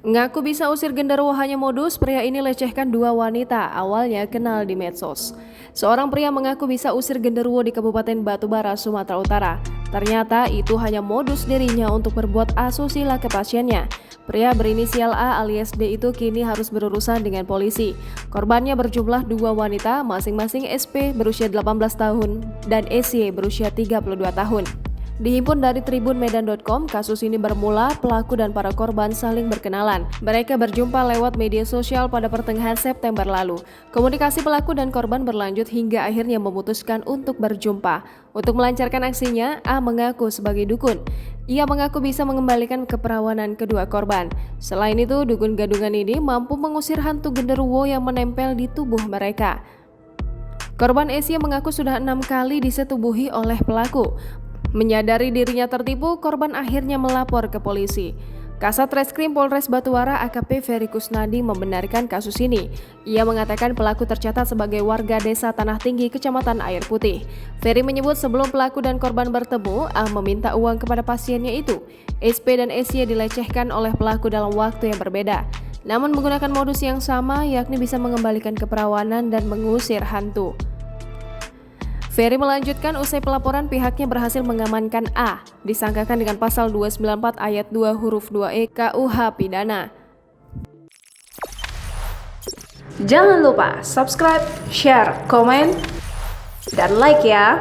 Ngaku bisa usir genderuwo hanya modus, pria ini lecehkan dua wanita, awalnya kenal di medsos. Seorang pria mengaku bisa usir genderuwo di Kabupaten Batubara, Sumatera Utara. Ternyata itu hanya modus dirinya untuk berbuat asusila ke pasiennya. Pria berinisial A alias D itu kini harus berurusan dengan polisi. Korbannya berjumlah dua wanita, masing-masing SP berusia 18 tahun dan SY berusia 32 tahun. Dihimpun dari tribunmedan.com, kasus ini bermula pelaku dan para korban saling berkenalan. Mereka berjumpa lewat media sosial pada pertengahan September lalu. Komunikasi pelaku dan korban berlanjut hingga akhirnya memutuskan untuk berjumpa. Untuk melancarkan aksinya, A mengaku sebagai dukun. Ia mengaku bisa mengembalikan keperawanan kedua korban. Selain itu, dukun gadungan ini mampu mengusir hantu genderuwo yang menempel di tubuh mereka. Korban Esy mengaku sudah 6 kali disetubuhi oleh pelaku. Menyadari dirinya tertipu, korban akhirnya melapor ke polisi. Kasat Reskrim Polres Batuara AKP Ferry Kusnadi membenarkan kasus ini. Ia mengatakan pelaku tercatat sebagai warga desa Tanah Tinggi, Kecamatan Air Putih. Ferry menyebut sebelum pelaku dan korban bertemu, A meminta uang kepada pasiennya itu. SP dan SY dilecehkan oleh pelaku dalam waktu yang berbeda. Namun menggunakan modus yang sama, yakni bisa mengembalikan keperawanan dan mengusir hantu. Ferry melanjutkan usai pelaporan pihaknya berhasil mengamankan A, disangkakan dengan pasal 294 ayat 2 huruf 2E KUH Pidana. Jangan lupa subscribe, share, komen, dan like ya.